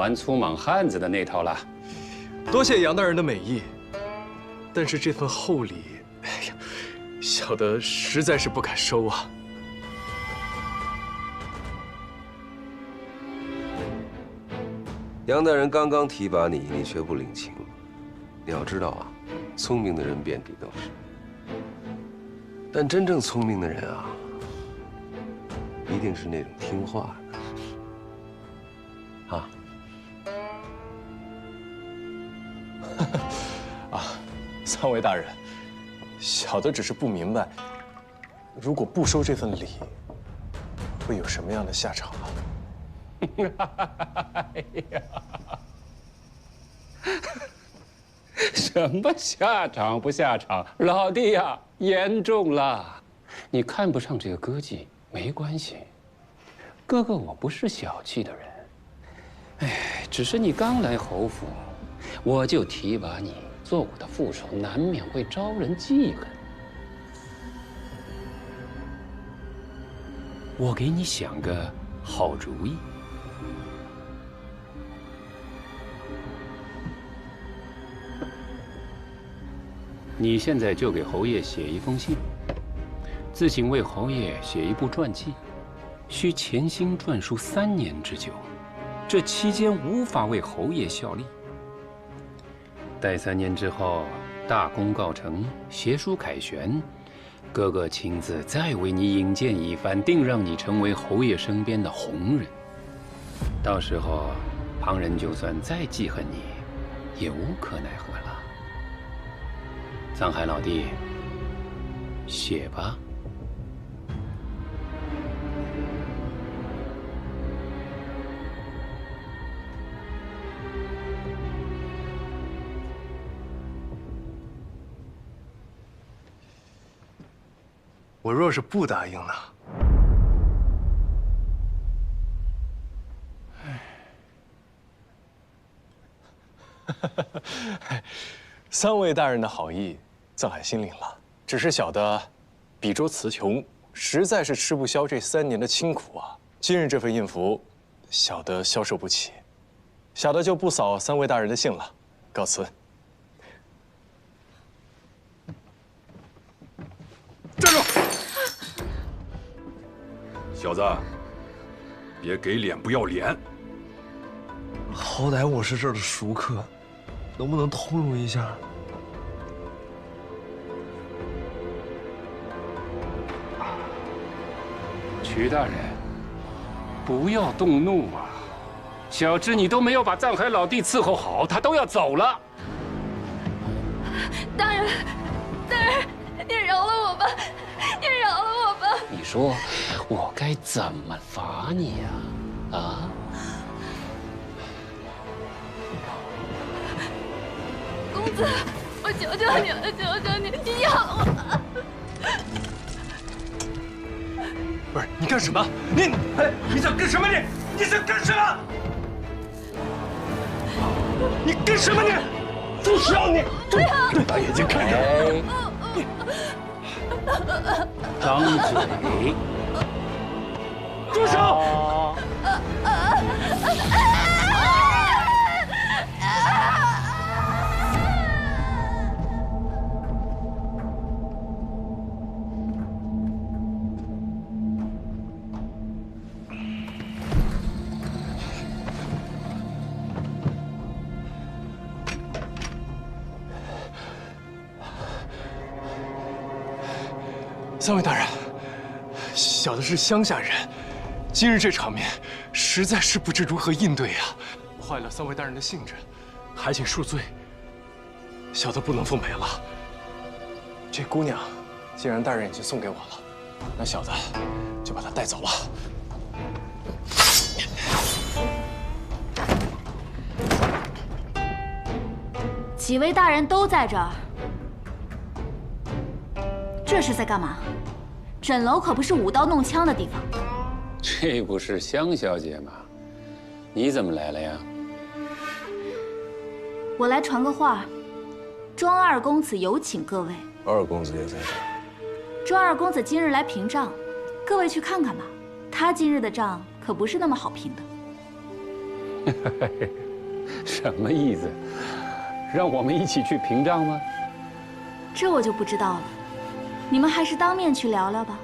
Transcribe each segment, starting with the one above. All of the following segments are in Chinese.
玩粗莽汉子的那套了。多谢杨大人的美意，但是这份厚礼，哎呀，小的实在是不敢收啊。杨大人刚刚提拔你，你却不领情。你要知道啊，聪明的人遍地都是，但真正聪明的人啊，一定是那种听话的。啊。啊，三位大人，小的只是不明白，如果不收这份礼，会有什么样的下场啊？哎呀，什么下场不下场？老弟呀，严重了！你看不上这个歌妓没关系，哥哥我不是小气的人。哎，只是你刚来侯府，我就提拔你做我的副手，难免会招人忌恨。我给你想个好主意。你现在就给侯爷写一封信，自请为侯爷写一部传记，需潜心撰述3年之久，这期间无法为侯爷效力。待3年之后，大功告成，协书凯旋，哥哥亲自再为你引荐一番，定让你成为侯爷身边的红人。到时候，旁人就算再记恨你，也无可奈何了。沧海老弟，写吧。我若是不答应呢？三位大人的好意，藏海心领了。只是小的笔拙词穷，实在是吃不消这3年的清苦啊。今日这份印符，小的消受不起，小的就不扫三位大人的兴了，告辞。站住！小子，别给脸不要脸！好歹我是这儿的熟客，能不能通融一下？曲大人，不要动怒啊！小智，你都没有把藏海老弟伺候好，他都要走了。大人，大人，你饶了我吧，你饶了我吧！你说我该怎么罚你呀？啊？公子，我求求你了，求求你，你养我！不是你干什么？你想干什么？你想干什么？你干什么你？就是要你！对，大眼睛看着。张嘴！住手！三位大人，小的是乡下人，今日这场面，实在是不知如何应对呀，坏了三位大人的兴致，还请恕罪。小的不能奉陪了。这姑娘，既然大人已经送给我了，那小的就把她带走了。几位大人都在这儿，这是在干嘛？枕楼可不是舞刀弄枪的地方。这不是香小姐吗？你怎么来了呀？我来传个话，庄二公子有请各位。二公子也在这儿。庄二公子今日来平账，各位去看看吧。他今日的账可不是那么好平的。什么意思？让我们一起去屏障吗？这我就不知道了，你们还是当面去聊聊吧。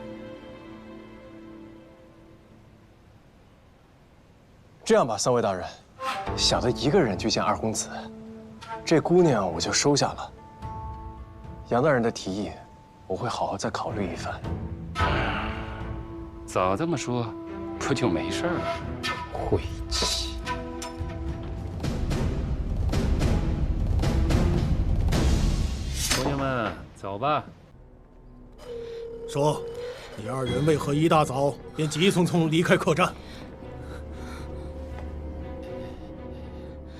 这样吧，三位大人，小的一个人去见二公子，这姑娘我就收下了。杨大人的提议，我会好好再考虑一番。早这么说，不就没事了？晦气！姑娘们，走吧。说，你二人为何一大早便急匆匆离开客栈？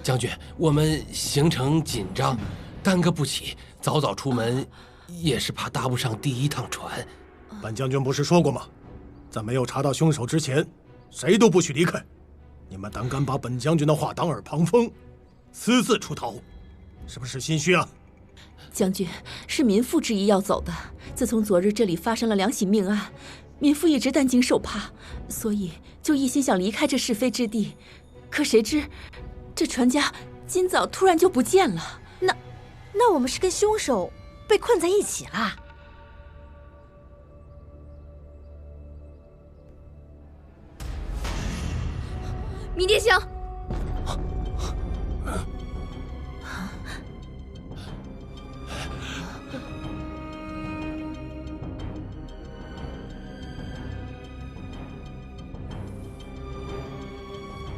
将军，我们行程紧张，耽搁不起，早早出门，也是怕搭不上第一趟船。本将军不是说过吗？在没有查到凶手之前，谁都不许离开。你们胆敢把本将军的话当耳旁风，私自出逃，是不是心虚啊？将军，是民妇之意要走的。自从昨日这里发生了两起命案，民妇一直担惊受怕，所以就一心想离开这是非之地。可谁知，这船家今早突然就不见了。那我们是跟凶手被困在一起啦？迷迭香，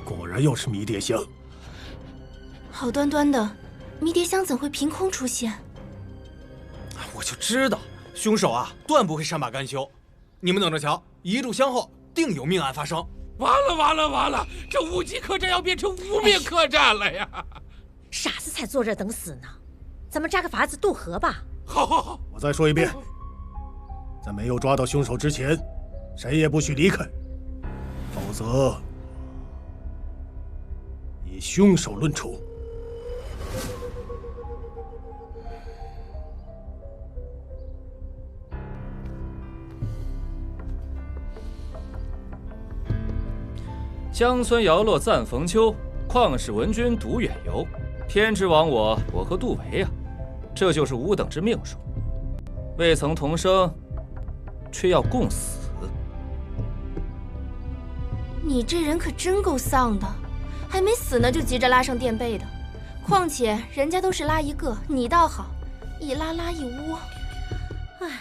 果然又是迷迭香。好端端的，迷迭香怎会凭空出现？我就知道，凶手啊，断不会善罢甘休。你们等着瞧，一炷香后定有命案发生。完了完了完了！这5级客栈要变成无名客栈了呀！傻子才坐这等死呢，咱们扎个法子渡河吧。好好好，我再说一遍，在没有抓到凶手之前，谁也不许离开，否则以凶手论处。乡村摇落暂逢秋，旷世闻君独远游。天之亡我，我和杜维啊，这就是吾等之命数。未曾同生，却要共死。你这人可真够丧的，还没死呢就急着拉上垫背的。况且人家都是拉一个，你倒好，一拉拉一窝。唉，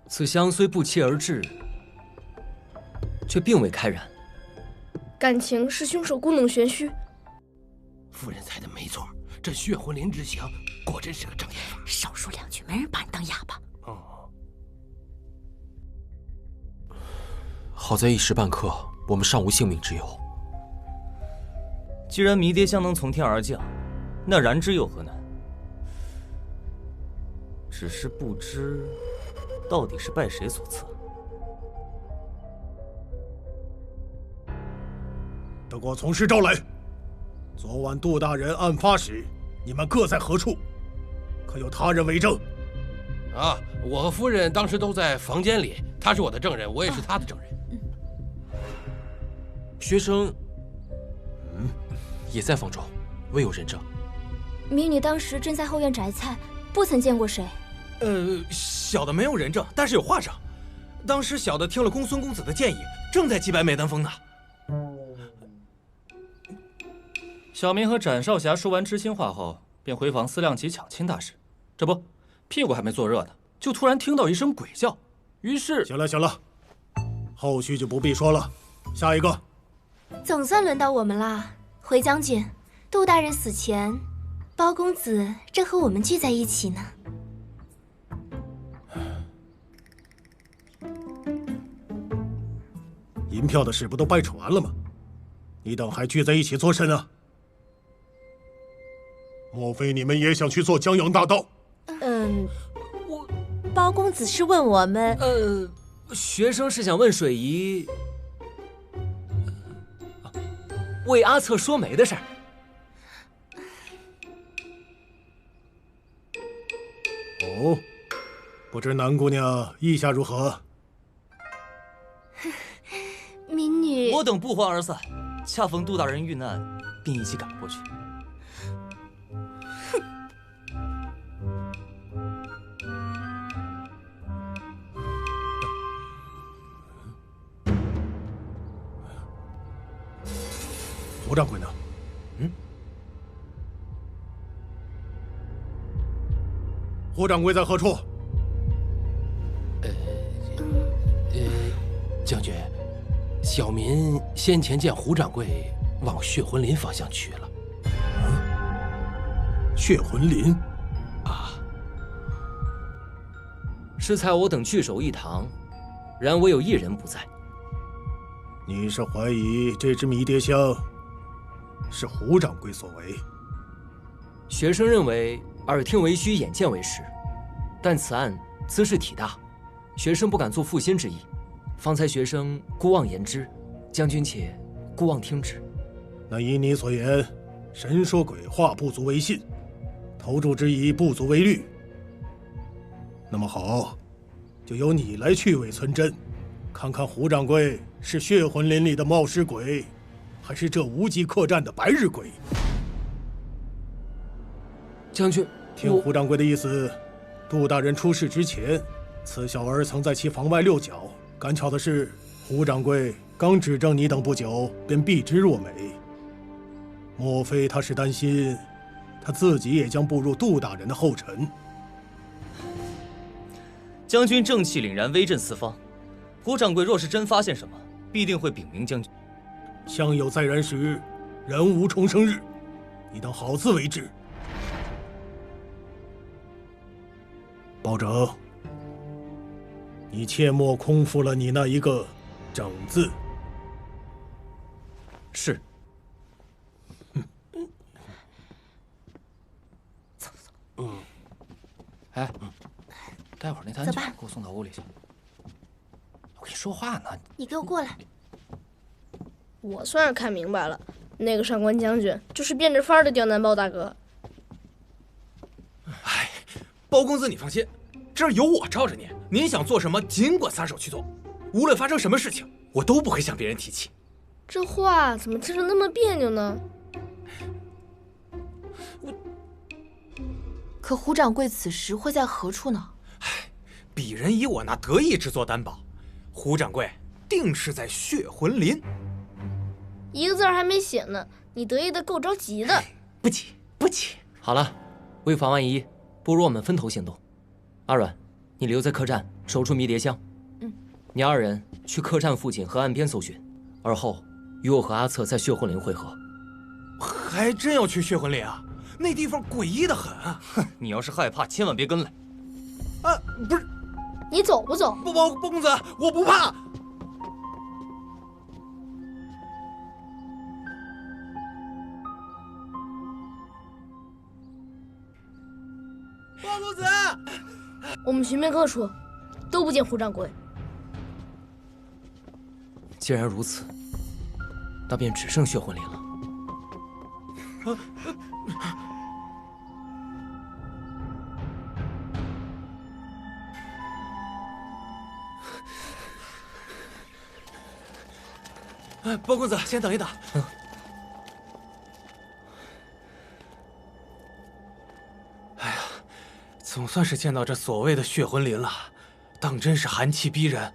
此香虽不期而至，却并未开燃。感情是凶手故弄玄虚。夫人猜的没错，这血魂莲之香果真是个障眼法。少说两句，没人把你当哑巴。好在一时半刻，我们尚无性命之忧。既然迷迭香能从天而降，那燃之又何难？只是不知到底是拜谁所赐。得给我从实招来。昨晚杜大人案发时，你们各在何处？可有他人为证？啊，我和夫人当时都在房间里，他是我的证人，我也是他的证人。学生，也在房中，未有人证。迷女当时正在后院摘菜，不曾见过谁。小的没有人证，但是有画上。当时小的听了公孙公子的建议，正在祭拜美丹峰呢。小明和展少侠说完知心话后，便回房思量起抢亲大事。这不，屁股还没坐热呢，就突然听到一声鬼叫，于是……行了行了，后续就不必说了。下一个，总算轮到我们啦，回将军。杜大人死前，包公子正和我们聚在一起呢。银票的事不都掰扯完了吗？你等还聚在一起做甚呢？莫非你们也想去做江洋大盗？包公子是问我们，学生是想问水姨，为阿策说媒的事儿。哦，不知南姑娘意下如何？民女，我等不欢而散。恰逢杜大人遇难，便一起赶过去。胡掌柜呢？胡掌柜在何处？将军，小民先前见胡掌柜往血魂林方向去了。血魂林？适才我等聚首一堂，然唯有一人不在。你是怀疑这只迷迭香是胡掌柜所为？学生认为耳听为虚，眼见为实，但此案兹事体大，学生不敢做负心之意。方才学生孤妄言之，将军且孤妄听之。那依你所言，神说鬼话不足为信，投注之疑不足为虑。那么好，就由你来去伪存真，看看胡掌柜是血魂林里的冒失鬼，还是这无极客栈的白日鬼。将军，听胡掌柜的意思，杜大人出事之前，此小儿曾在其房外溜脚。赶巧的是，胡掌柜刚指证你等不久，便避之若美。莫非他是担心他自己也将步入杜大人的后尘？将军正气凛然，威震四方。胡掌柜若是真发现什么，必定会禀明将军。香有在燃时，人无重生日，你等好自为之。包拯，你切莫空负了你那一个“整”字。是。走走。哎，待会儿那坛酒给我送到屋里去。我跟你说话呢。你给我过来。我算是看明白了，那个上官将军就是变着法儿的刁难包大哥。哎，包公子，你放心，这儿有我罩着你，您想做什么，尽管撒手去做。无论发生什么事情，我都不会向别人提起。这话怎么听着那么别扭呢？可胡掌柜此时会在何处呢？鄙人以我那得意之作担保，胡掌柜定是在血魂林。一个字儿还没写呢，你得意的够着急的。不急不急。好了，为防万一，不如我们分头行动。阿软，你留在客栈守住迷迭香。你二人去客栈附近和岸边搜寻，而后与我和阿策在血魂林会合。还真要去血魂林啊？那地方诡异的很啊！哼，你要是害怕，千万别跟来。啊，不是，你走不走？包公子，我不怕。包公子，我们寻遍各处，都不见胡掌柜。既然如此，那便只剩血魂林了。包公子，先等一等。哎呀，总算是见到这所谓的血魂林了，当真是寒气逼人，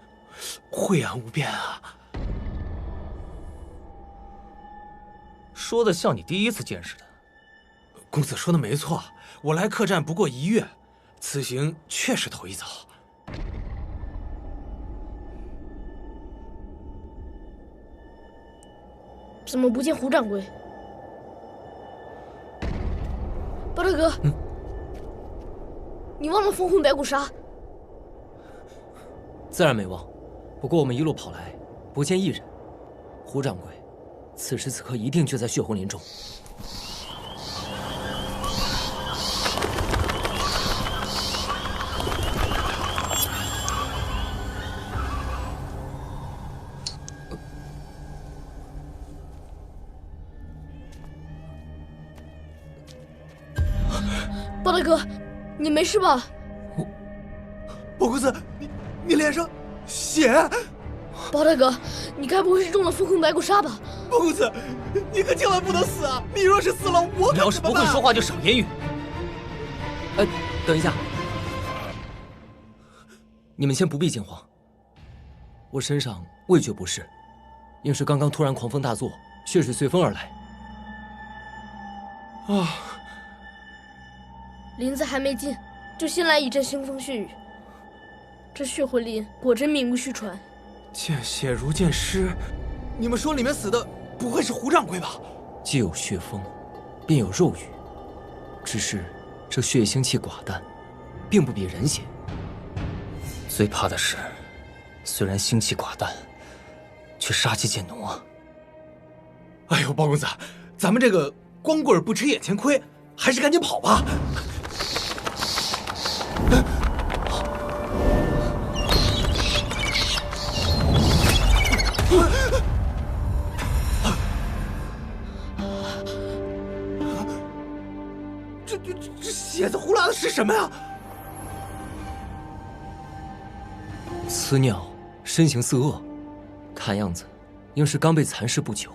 晦暗无边啊！说的像你第一次见似的。公子说的没错，我来客栈不过1月，此行确实头一遭。怎么不见胡掌柜？包大哥，你忘了封魂白骨沙？自然没忘，不过我们一路跑来，不见一人。胡掌柜，此时此刻一定就在血魂林中。包大哥，你没事吧？包公子，你脸上血！包大哥，你该不会是中了风控白骨砂吧？包公子，你可千万不能死啊！你若是死了，我你要是不会说话，就少言语。等一下，你们先不必惊慌。我身上味觉不适，应是刚刚突然狂风大作，血水随风而来。林子还没进，就先来一阵腥风血雨。这血魂林果真名不虚传。见血如见尸，你们说里面死的不会是胡掌柜吧？既有血风，便有肉欲，只是这血腥气寡淡，并不比人邪。最怕的是，虽然腥气寡淡，却杀气渐浓啊！哎呦，包公子，咱们这个光棍不吃眼前亏，还是赶紧跑吧！这血字呼啦的是什么呀？此鸟身形似恶，看样子应是刚被蚕食不久。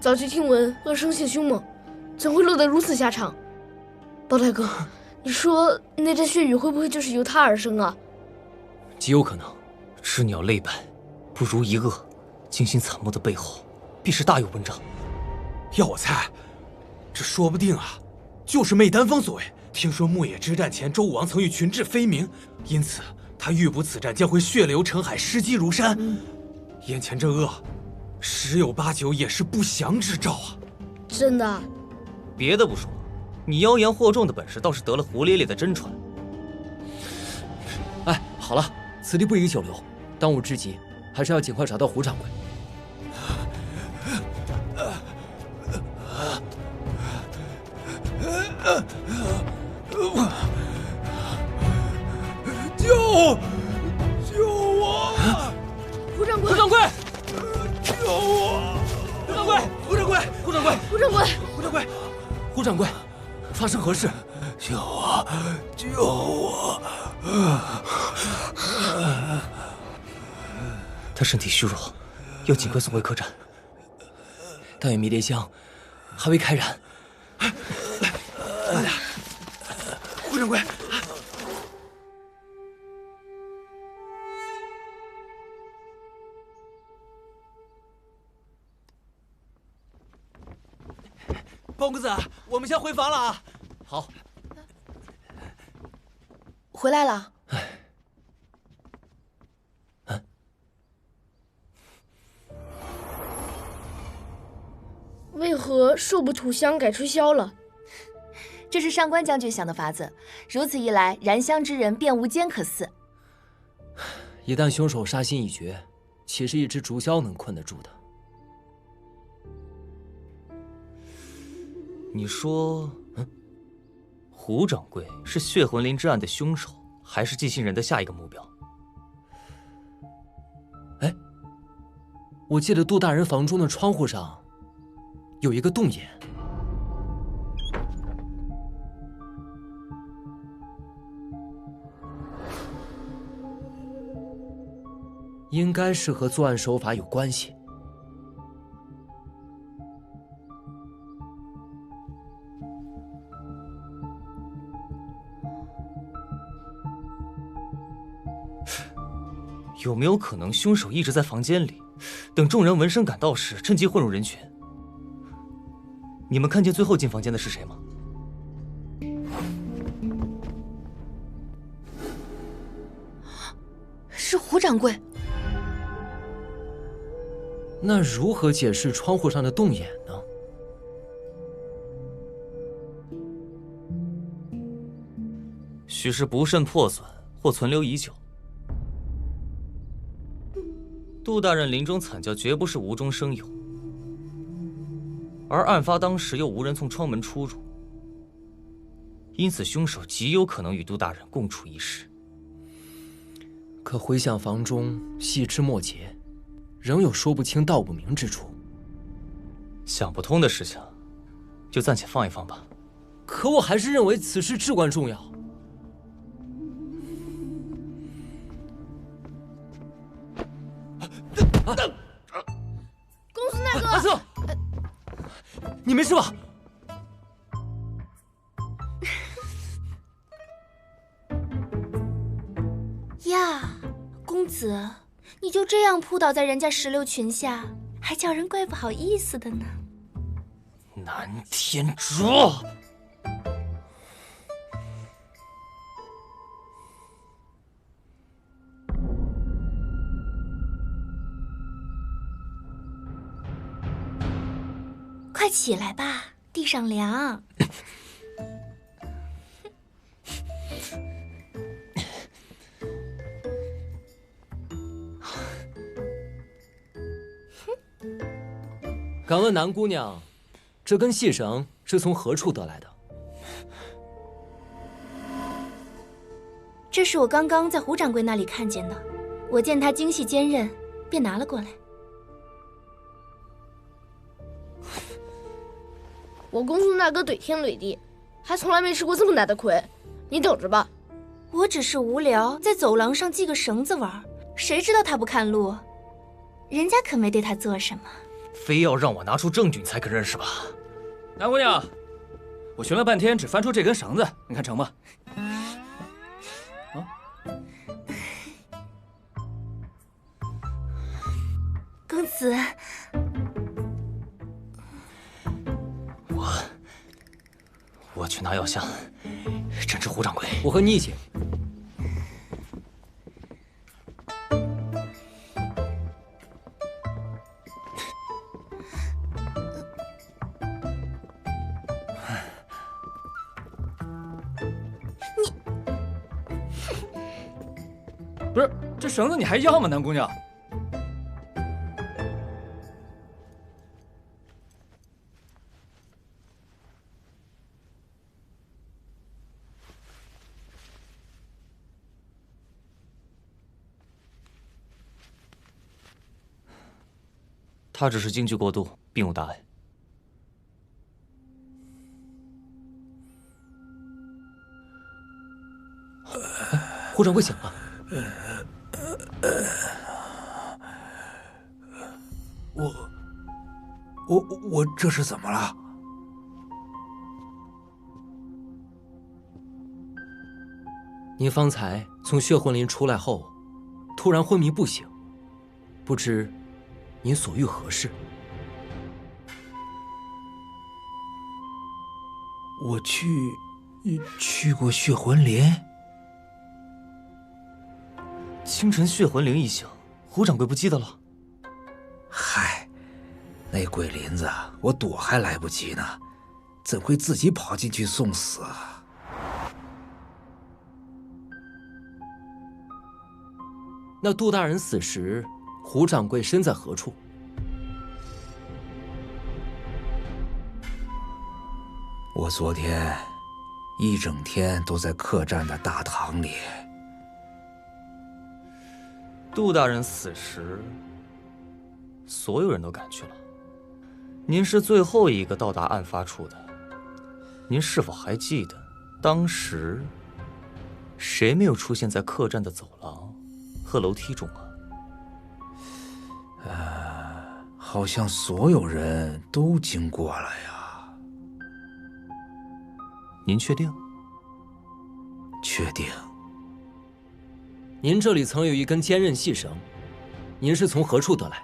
早就听闻恶生性凶猛，怎会落得如此下场？包大哥，你说那阵血雨会不会就是由他而生啊？极有可能。这鸟累败，不如一恶，惊心惨漠的背后，必是大有文章。要我猜，这说不定啊，就是媚丹峰所为。听说牧野之战前，周武王曾与群至飞鸣，因此他预卜此战将会血流成海，尸积如山。眼前这恶，十有八九也是不祥之兆啊！真的？别的不说，你妖言惑众的本事倒是得了胡咧咧的真传。哎，好了，此地不宜久留，当务之急还是要尽快找到胡掌柜。救我！胡掌柜！胡掌柜！救我！胡掌柜！胡掌柜！胡掌柜！胡掌柜！胡掌柜！胡掌柜，发生何事？救我！救我！他身体虚弱，要尽快送回客栈。但愿迷迭香还未开燃。慢点，胡掌柜。包公子，我们先回房了啊！好。回来了。为何寿不吐香改吹箫了？这是上官将军想的法子，如此一来，燃香之人便无坚可肆。一旦凶手杀心已决，岂是一支竹箫能困得住的？你说，胡掌柜是血魂林之案的凶手，还是寄信人的下一个目标？哎，我记得杜大人房中的窗户上有一个洞眼。应该是和作案手法有关系。有没有可能凶手一直在房间里，等众人闻声赶到时，趁机混入人群？你们看见最后进房间的是谁吗？是胡掌柜。那如何解释窗户上的洞眼呢？许是不慎破损，或存留已久。杜大人临终惨叫，绝不是无中生有，而案发当时又无人从窗门出入，因此凶手极有可能与杜大人共处一室。可回想房中细枝末节，仍有说不清道不明之处。想不通的事情，就暂且放一放吧。可我还是认为此事至关重要。啊！没事吧？呀，公子，你就这样扑倒在人家石榴裙下，还叫人怪不好意思的呢。南天竺，快起来吧，地上凉。敢问南姑娘，这根细绳是从何处得来的？这是我刚刚在胡掌柜那里看见的，我见他精细坚韧，便拿了过来。我公孙大哥怼天怼地，还从来没吃过这么大的亏，你等着吧。我只是无聊，在走廊上系个绳子玩，谁知道他不看路？人家可没对他做什么。非要让我拿出证据你才肯认是吧？南姑娘，我寻了半天，只翻出这根绳子，你看成吗？公子，我去拿药箱，诊治胡掌柜。我和你一起。不是，这绳子你还要吗，南姑娘？他只是惊惧过度，并无大碍。胡掌柜醒了。我这是怎么了？您方才从血魂林出来后，突然昏迷不醒，不知您所欲何事？我去过血魂林。清晨血魂灵一醒，胡掌柜不记得了？嗨，那鬼林子我躲还来不及呢，怎会自己跑进去送死啊？那杜大人死时，胡掌柜身在何处？我昨天一整天都在客栈的大堂里。杜大人死时，所有人都赶去了，您是最后一个到达案发处的。您是否还记得，当时谁没有出现在客栈的走廊和楼梯中啊？好像所有人都经过了呀。您确定？确定。您这里曾有一根坚韧细绳，您是从何处得来？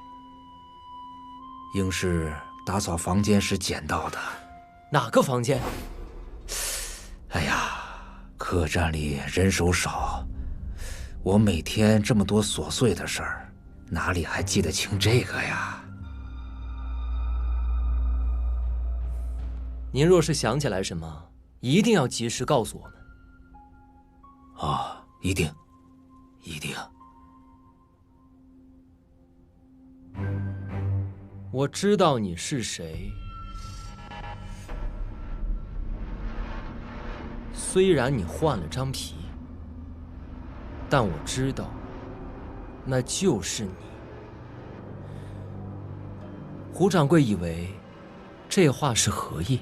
应是打扫房间时捡到的。哪个房间？哎呀，客栈里人手少，我每天这么多琐碎的事儿，哪里还记得清这个呀？您若是想起来什么，一定要及时告诉我们。哦，一定。一定。我知道你是谁，虽然你换了张皮，但我知道，那就是你。胡掌柜以为这话是何意？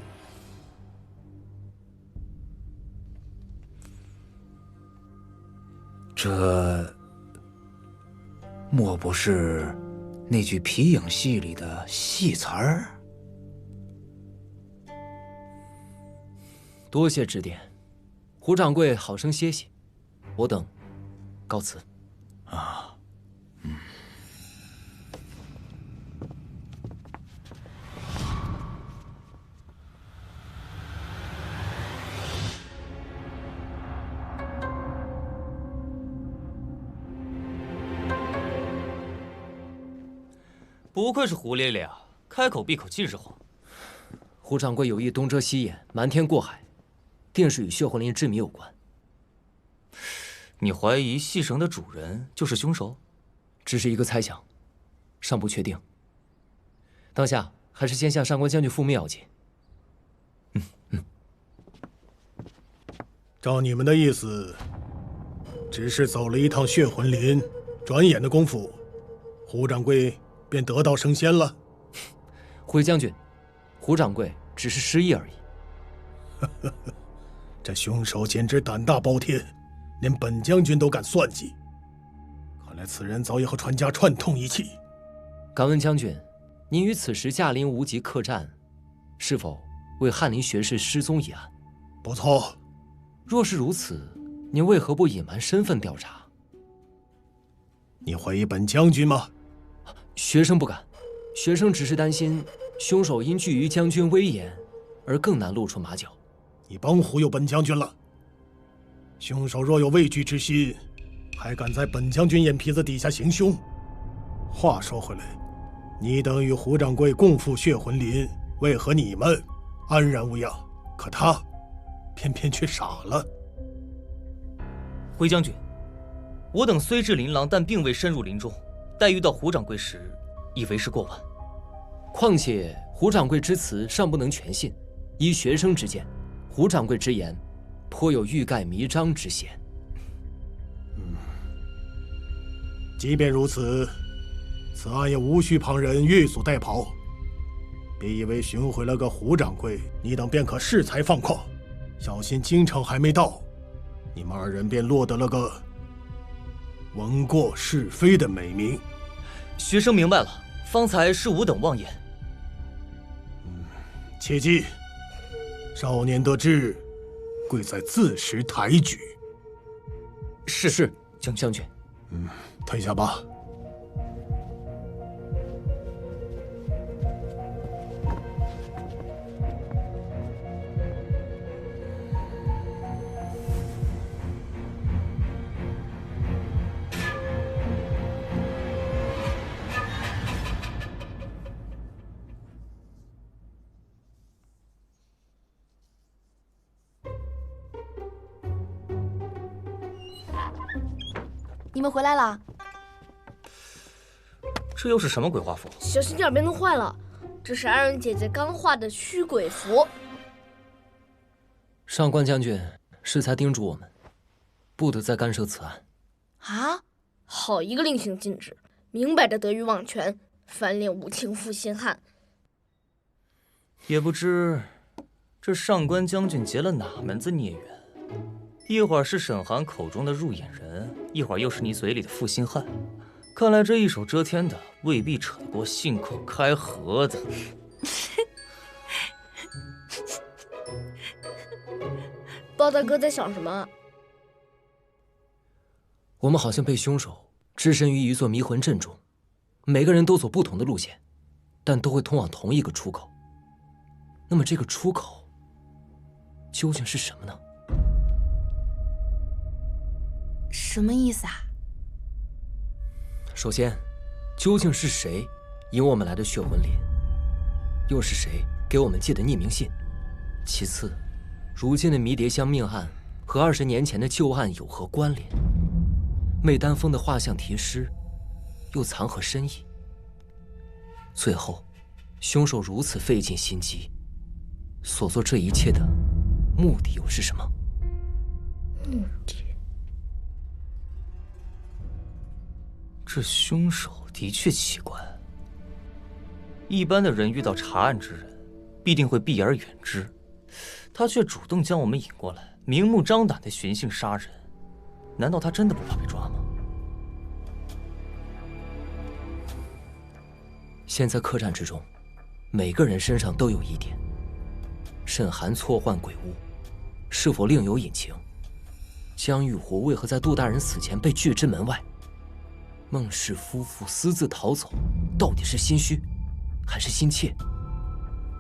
这莫不是那句皮影戏里的戏词儿？多谢指点，胡掌柜好生歇息，我等告辞。啊，不愧是胡咧咧啊，开口闭口尽是话。胡掌柜有意东遮西掩，瞒天过海，定是与血魂林之谜有关。你怀疑细绳的主人就是凶手？只是一个猜想，尚不确定。当下还是先向上官将军复命要紧。照你们的意思，只是走了一趟血魂林，转眼的功夫，胡掌柜便得道升仙了。回将军，胡掌柜只是失忆而已。这凶手简直胆大包天，连本将军都敢算计。看来此人早已和传家串通一气。敢问将军，您于此时驾临无极客栈，是否为翰林学士失踪一案？不错。若是如此，您为何不隐瞒身份调查？你怀疑本将军吗？学生不敢，学生只是担心凶手因惧于将军威严，而更难露出马脚。你甭忽悠本将军了。凶手若有畏惧之心，还敢在本将军眼皮子底下行凶。话说回来，你等与胡掌柜共赴血魂林，为何你们安然无恙，可他偏偏却傻了？回将军，我等虽至琳琅，但并未深入林中。待遇到胡掌柜时，已为时过晚。况且胡掌柜之词尚不能全信，依学生之见，胡掌柜之言颇有欲盖弥彰之嫌。即便如此，此案也无需旁人越俎代庖。别以为寻回了个胡掌柜，你等便可恃才放旷。小心京城还没到，你们二人便落得了个闻过是非的美名。学生明白了，方才是吾等妄言。切记，少年得志，贵在自识抬举。是，将军。退下吧。你们回来了。这又是什么鬼画符？小心点，别弄坏了。这是安仁姐姐刚画的驱鬼符。上官将军适才叮嘱我们，不得再干涉此案。啊！好一个令行禁止，明摆着得意忘权，翻脸无情负心汉。也不知这上官将军结了哪门子孽缘，一会儿是沈寒口中的入眼人，一会儿又是你嘴里的负心汉。看来这一手遮天的未必扯得过信口开河的。包大哥在想什么？我们好像被凶手置身于一座迷魂阵中，每个人都走不同的路线，但都会通往同一个出口。那么这个出口究竟是什么呢？什么意思啊？首先，究竟是谁引我们来的血魂林？又是谁给我们寄的匿名信？其次，如今的迷迭香命案和20年前的旧案有何关联？媚丹峰的画像题诗又藏何深意？最后，凶手如此费尽心机，所做这一切的目的又是什么？目的？这凶手的确奇怪。一般的人遇到查案之人，必定会避而远之，他却主动将我们引过来，明目张胆的寻衅杀人。难道他真的不怕被抓吗？现在客栈之中，每个人身上都有疑点。沈寒错换鬼物，是否另有隐情？江玉湖为何在杜大人死前被拒之门外？孟氏夫妇私自逃走，到底是心虚，还是心切？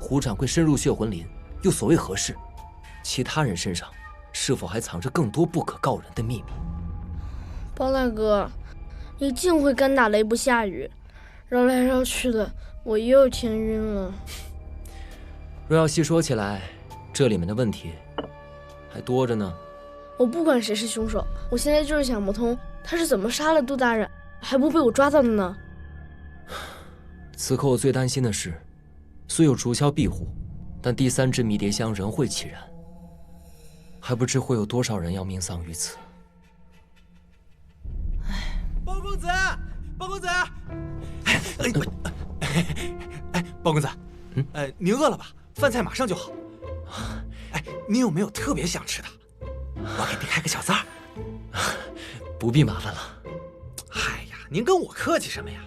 胡掌柜深入血魂林，又所谓何事？其他人身上是否还藏着更多不可告人的秘密？包大哥，你净会干打雷不下雨，绕来绕去的，我又天晕了。若要细说起来，这里面的问题还多着呢。我不管谁是凶手，我现在就是想不通，他是怎么杀了杜大人，还不被我抓到的呢？此刻我最担心的是，虽有竹箫庇护，但第三只迷迭香仍会起燃，还不知会有多少人要命丧于此。包公子，包公子，包公子，您饿了吧？饭菜马上就好。您有没有特别想吃的？我给您开个小灶。不必麻烦了。哎呀，您跟我客气什么呀？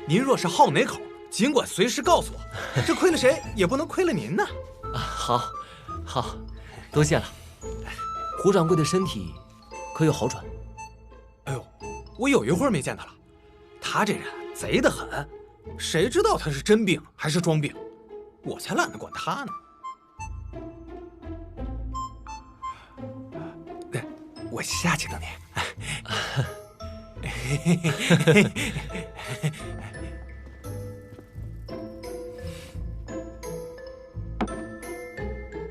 您若是好哪口，尽管随时告诉我，这亏了谁也不能亏了您呢。好，好，多谢了。胡掌柜的身体可有好转？哎呦，我有一会儿没见他了。他这人贼得很，谁知道他是真病还是装病？我才懒得管他呢。我下去等您。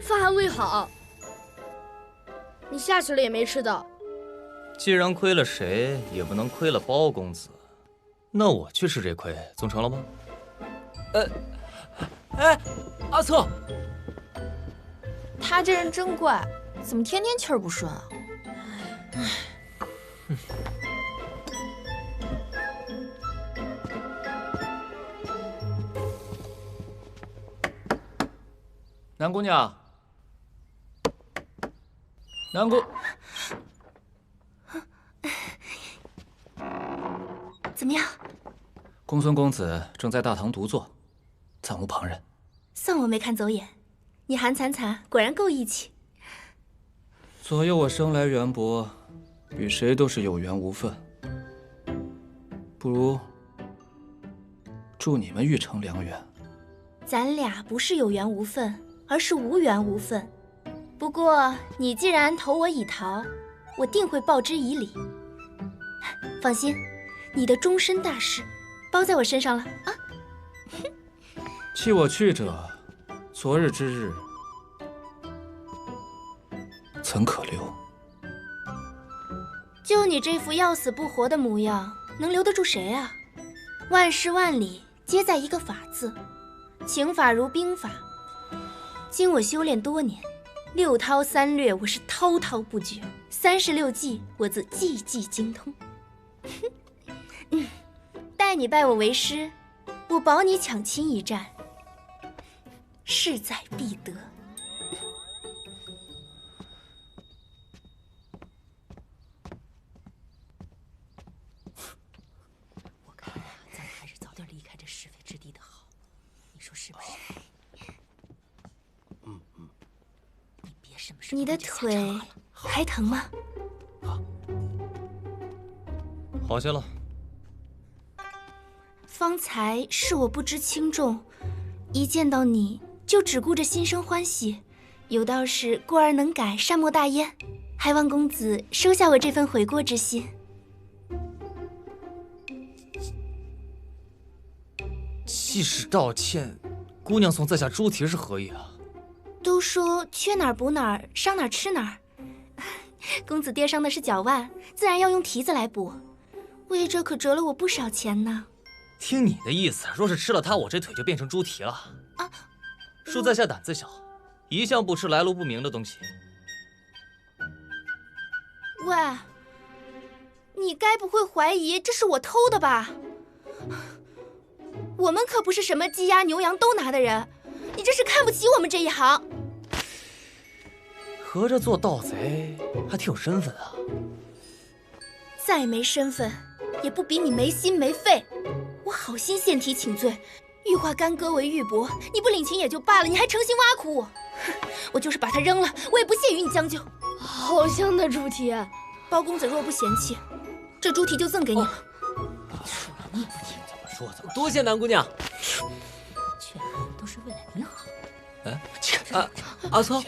饭还未好，你下去了也没吃到。既然亏了谁，也不能亏了包公子。那我去吃这亏，总成了吗？阿策，他这人真怪，怎么天天气儿不顺啊？南姑娘，南姑，怎么样？公孙公子正在大堂独坐，暂无旁人。算我没看走眼，你韩惨惨果然够义气。左右我生来缘薄，与谁都是有缘无分。不如祝你们玉成良缘。咱俩不是有缘无分，而是无缘无分。不过你既然投我以桃，我定会报之以李。放心，你的终身大事包在我身上了啊！弃我去者，昨日之日怎可留？就你这副要死不活的模样，能留得住谁啊？万事万里皆在一个法字，情法如兵法。经我修炼多年，6韬3略我是滔滔不绝，36计我自计计精通。待你拜我为师，我保你抢亲一战，势在必得。我看呀，咱们还是早点离开这是非之地的好，你说是不是？你别什么事。你的腿还疼吗？好些了。方才是我不知轻重，一见到你就只顾着心生欢喜，有道是过而能改，善莫大焉，还望公子收下我这份悔过之心。既是道歉，姑娘送在下猪蹄是何意啊？都说缺哪儿补哪儿，伤哪儿吃哪儿。公子爹伤的是脚腕，自然要用蹄子来补，为这可折了我不少钱呢。听你的意思，若是吃了它，我这腿就变成猪蹄了啊！恕在下胆子小，一向不吃来路不明的东西。喂，你该不会怀疑这是我偷的吧？我们可不是什么鸡鸭牛羊都拿的人，你这是看不起我们这一行。合着做盗贼还挺有身份啊！再没身份，也不比你没心没肺。我好心献体请罪，玉化干戈为玉帛，你不领情也就罢了，你还诚心挖苦我。哼，我就是把它扔了，我也不屑与你将就。好香的猪蹄，包公子若不嫌弃，这猪蹄就赠给你了。说了你不听，怎么说？多谢南姑娘。劝人都是为了你好。阿操！